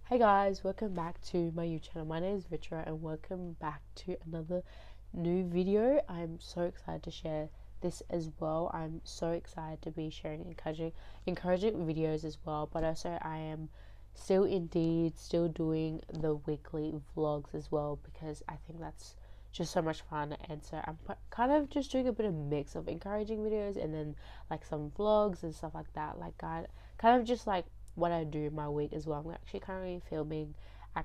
Hey guys, welcome back to my YouTube channel. My name is Vitra and welcome back to another new video. I'm so excited to share this as well. I'm so excited to be sharing encouraging videos as well, but also I am still doing the weekly vlogs as well because I think that's just so much fun. And so I'm kind of just doing a bit of mix of encouraging videos and then like some vlogs and stuff like that, like kind of just like what I do in my week as well. I'm actually currently filming a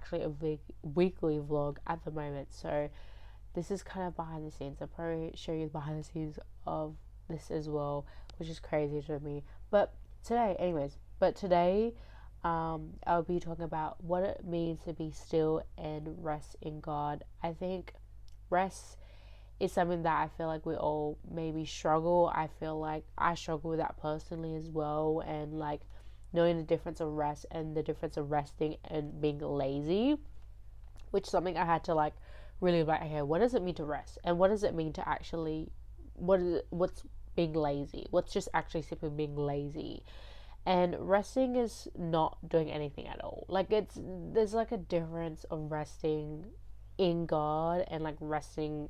weekly vlog at the moment, so this is kind of behind the scenes. I'll probably show you the behind the scenes of this as well, which is crazy to me. But today I'll be talking about what it means to be still and rest in God. I think rest is something that I feel like we all maybe struggle. I feel like I struggle with that personally as well, and like knowing the difference of rest and the difference of resting and being lazy, which is something I had to like really like, okay, what does it mean to rest, and what does it mean to actually what's being lazy, what's just actually simply being lazy. And resting is not doing anything at all. Like there's like a difference of resting in God and like resting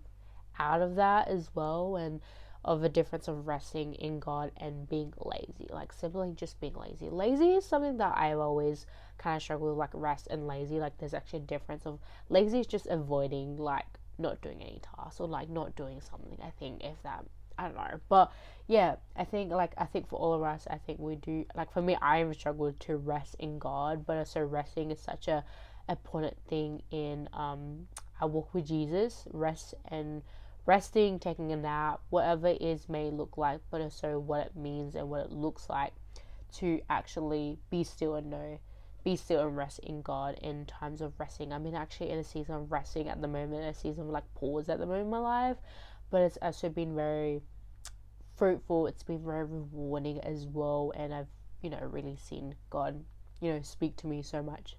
out of that as well, and of a difference of resting in God and being lazy, like simply just being lazy. Lazy is something that I've always kind of struggled with, like rest and lazy. Like there's actually a difference of lazy is just avoiding like not doing any tasks or like not doing something. I think if that, I don't know, but yeah, I think for all of us, I think we do, like for me, I've struggled to rest in God, but also resting is such a important thing in our walk with Jesus. Resting, taking a nap, whatever it is may look like, but also what it means and what it looks like to actually be still and rest in God in times of resting. I'm actually in a season of resting at the moment, a season of like pause at the moment in my life, but it's also been very fruitful. It's been very rewarding as well, and I've really seen God speak to me so much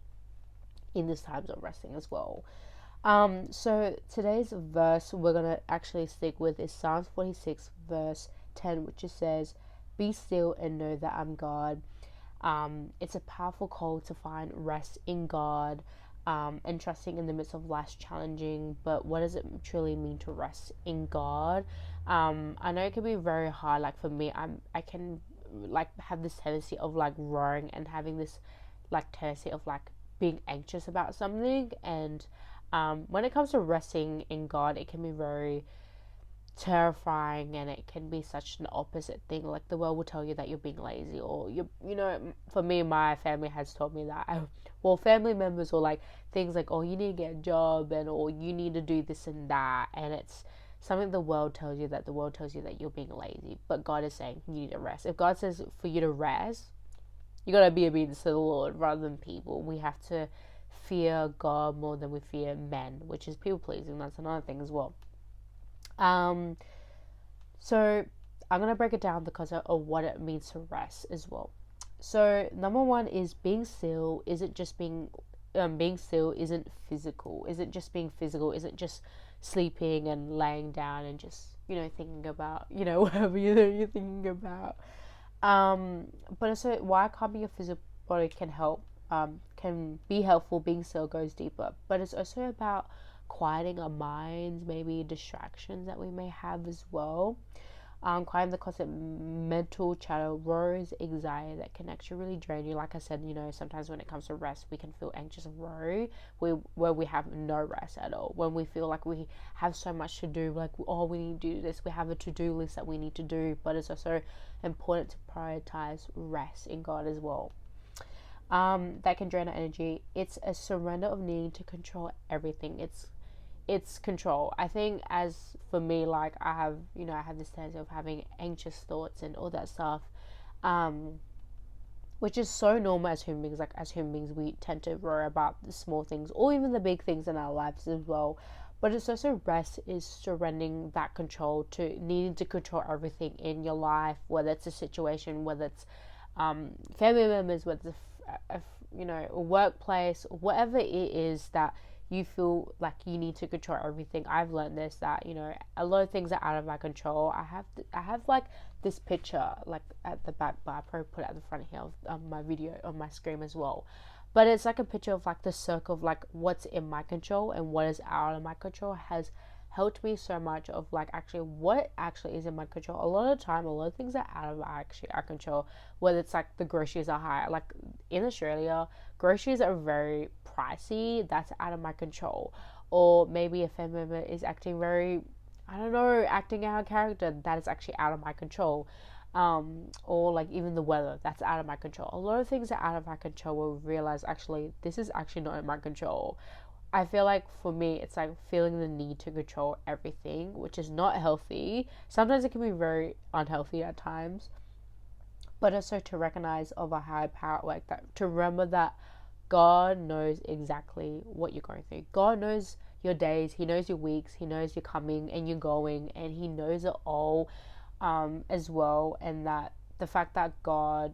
in this times of resting as well. So today's verse we're gonna actually stick with is Psalms 46 verse 10, which just says, "Be still and know that I'm God." It's a powerful call to find rest in God, and trusting in the midst of life's challenging. But what does it truly mean to rest in God? I know it can be very hard. Like for me, I can like have this tendency of like roaring and having this like tendency of like being anxious about something. And when it comes to resting in God, it can be very terrifying, and it can be such an opposite thing. Like the world will tell you that you're being lazy, or for me, my family has told me that. Family members, or like things like, oh, you need to get a job, and or you need to do this and that, and it's something the world tells you that you're being lazy. But God is saying you need to rest. If God says for you to rest, you gotta be obedient to the Lord rather than people. We have to fear God more than we fear men, which is people pleasing. That's another thing as well. So I'm gonna break it down because of what it means to rest as well. So number one is being still isn't just being still isn't physical. Isn't just being physical. Isn't just sleeping and laying down and just thinking about whatever you're thinking about. But also why calming your physical body can be helpful. Being still goes deeper, but it's also about quieting our minds, maybe distractions that we may have as well. Quieting the constant mental chatter, worries, anxiety that can actually really drain you. Like I said, sometimes when it comes to rest, we can feel anxious and worry where we have no rest at all. When we feel like we have so much to do, like, oh, we need to do this, we have a to-do list that we need to do, but it's also important to prioritize rest in God as well. That can drain our energy. It's a surrender of needing to control everything. It's control. I think as for me, like I have this tendency of having anxious thoughts and all that stuff, which is so normal as human beings. Like as human beings, we tend to worry about the small things or even the big things in our lives as well. But it's also rest is surrendering that control to needing to control everything in your life, whether it's a situation, whether it's family members, whether it's a workplace, whatever it is that you feel like you need to control everything. I've learned this, that a lot of things are out of my control. I have like this picture like at the back, but I probably put it at the front here of my video on my screen as well. But it's like a picture of like the circle of like what's in my control and what is out of my control has helped me so much of like actually what actually is in my control. A lot of the time, a lot of things are out of actually our control, whether it's like the groceries are high. Like in Australia, groceries are very pricey. That's out of my control. Or maybe a family member is acting very, I don't know, acting out of character. That is actually out of my control. Or like even the weather, that's out of my control. A lot of things are out of my control where we realize actually this is actually not in my control. I feel like for me, it's like feeling the need to control everything, which is not healthy. Sometimes it can be very unhealthy at times, but also to recognize of a higher power like that, to remember that God knows exactly what you're going through. God knows your days, He knows your weeks, He knows you're coming and you're going, and He knows it all as well. And that the fact that God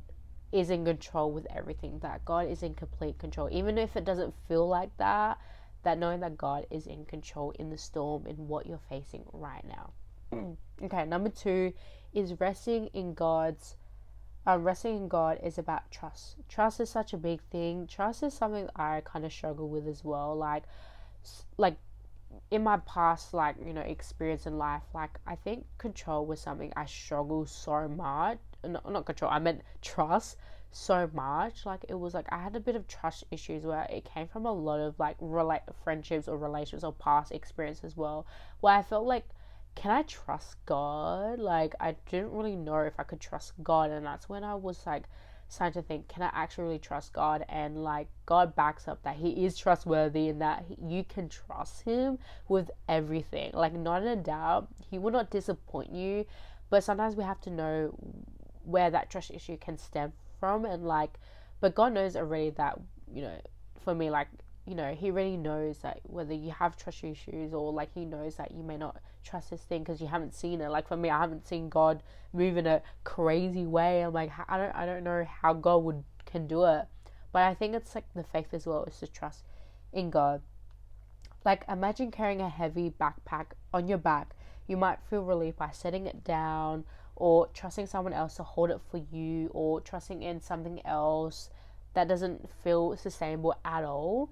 is in control with everything, that God is in complete control, even if it doesn't feel like that, that knowing that God is in control in the storm in what you're facing right now. Okay, number 2 is resting in God's resting in God is about trust. Trust is such a big thing. Trust is something I kind of struggle with as well. Like in my past, like, you know, experience in life, like I think control was something I struggle so much. Not control, I meant trust so much. Like it was like I had a bit of trust issues where it came from a lot of like friendships or relationships or past experience as well, where I felt like, can I trust God? Like I didn't really know if I could trust God, and that's when I was like starting to think, can I actually really trust God? And like God backs up that He is trustworthy and that you can trust Him with everything, like not in a doubt. He will not disappoint you, but sometimes we have to know where that trust issue can stem from. And like, but God knows already that, you know, for me, like, you know, He already knows that whether you have trust issues or like He knows that you may not trust this thing because you haven't seen it. Like for me, I haven't seen God move in a crazy way. I'm like, I don't know how God can do it, but I think it's like the faith as well, is to trust in God. Like imagine carrying a heavy backpack on your back. You might feel relief by setting it down, or trusting someone else to hold it for you, or trusting in something else that doesn't feel sustainable at all.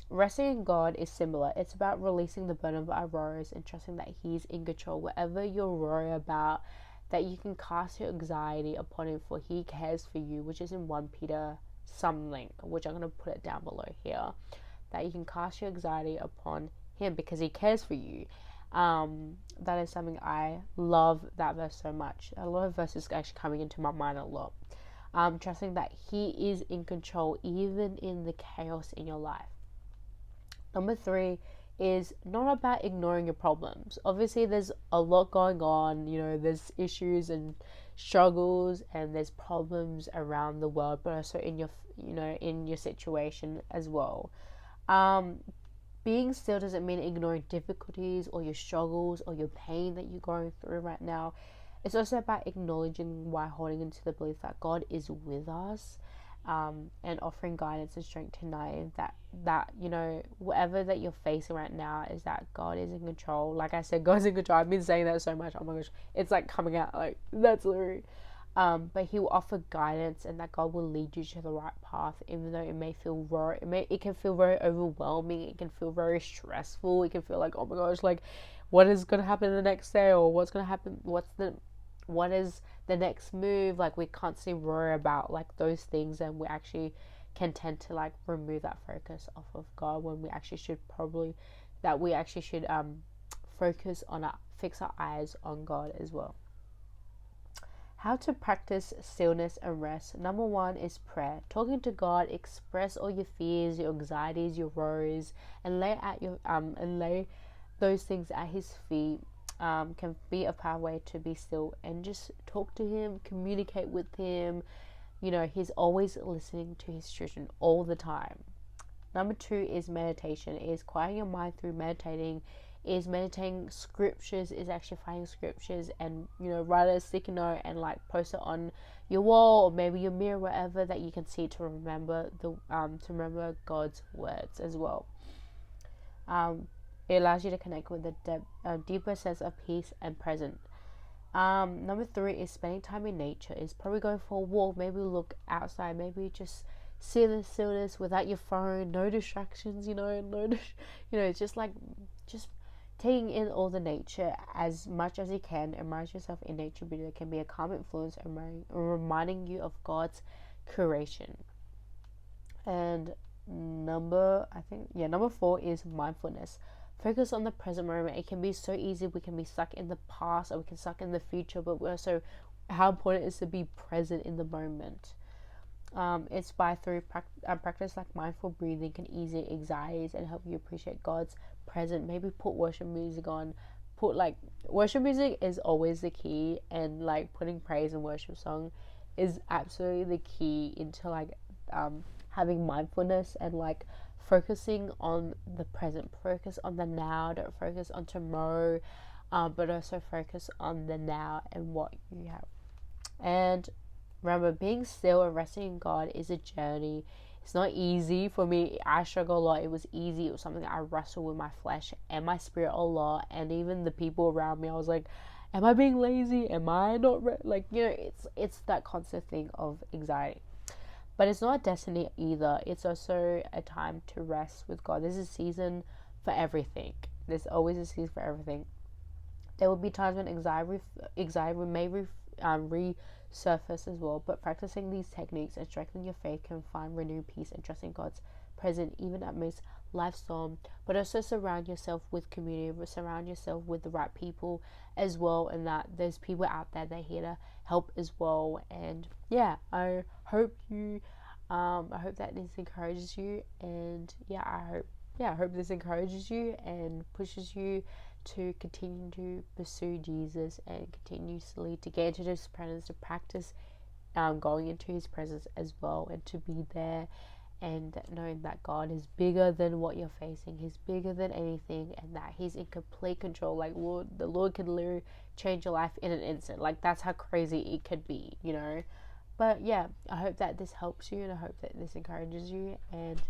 Resting in God is similar. It's about releasing the burden of our worries and trusting that He's in control. Whatever you're worried about, that you can cast your anxiety upon Him, for He cares for you, which is in 1 Peter something, which I'm going to put it down below here, that you can cast your anxiety upon Him because He cares for you. That is something I love, that verse so much. A lot of verses actually coming into my mind a lot. Trusting that He is in control even in the chaos in your life. Number 3 is not about ignoring your problems. Obviously there's a lot going on, you know, there's issues and struggles and there's problems around the world, but also in your, you know, in your situation as well. Being still doesn't mean ignoring difficulties or your struggles or your pain that you're going through right now. It's also about acknowledging why holding into the belief that God is with us, and offering guidance and strength tonight, that you know, whatever that you're facing right now, is that God is in control. Like I said, God's in control. I've been saying that so much. Oh my gosh, it's like coming out, like that's literally. But He will offer guidance, and that God will lead you to the right path, even though it may feel it can feel very overwhelming. It can feel very stressful. It can feel like, oh my gosh, like what is gonna happen the next day, or what's gonna happen? What is the next move? Like we constantly worry about like those things, and we actually can tend to like remove that focus off of God, when we actually should focus on fix our eyes on God as well. How to practice stillness and rest. Number 1 is prayer. Talking to God, express all your fears, your anxieties, your worries, and lay those things at His feet. Can be a pathway to be still and just talk to Him, communicate with Him. You know, He's always listening to His children all the time. Number 2 is meditation. Is quieting your mind through meditating. Is meditating scriptures, is actually finding scriptures and, you know, write a sticky note and like post it on your wall or maybe your mirror, wherever that you can see, to remember God's words as well. It allows you to connect with a deeper sense of peace and presence. Number 3 is spending time in nature. Is probably going for a walk, maybe look outside, maybe just stillness without your phone, no distractions, just like, just taking in all the nature as much as you can. Immerse yourself in nature beauty that can be a calm influence and reminding you of God's creation. And number 4 is mindfulness. Focus on the present moment. It can be so easy. We can be stuck in the past or we can stuck in the future, but we're so how important it is to be present in the moment. It's by through practice like mindful breathing can ease anxieties and help you appreciate God's present. Maybe put worship music on. Worship music is always the key, and like putting praise and worship song is absolutely the key into having mindfulness and like focusing on the present. Focus on the now. Don't focus on tomorrow, but also focus on the now and what you have. And remember, being still and resting in God is a journey. It's not easy for me. I struggle a lot. It was easy. It was something that I wrestled with my flesh and my spirit a lot, and even the people around me. I was like, am I being lazy? Am I not it's that constant thing of anxiety. But it's not a destiny either. It's also a time to rest with God. There's a season for everything. There's always a season for everything. There will be times when anxiety may resurface as well, but practicing these techniques and strengthening your faith can find renewed peace and trusting God's presence even amidst life storm. But also surround yourself with community, surround yourself with the right people as well, and that there's people out there that are here to help as well. And yeah, I hope that this encourages you, and I hope this encourages you and pushes you to continue to pursue Jesus and continuously to get into His presence, to practice going into His presence as well, and to be there, and knowing that God is bigger than what you're facing. He's bigger than anything, and that He's in complete control. Like the Lord can literally change your life in an instant. Like that's how crazy it could be, But yeah, I hope that this helps you, and I hope that this encourages you. And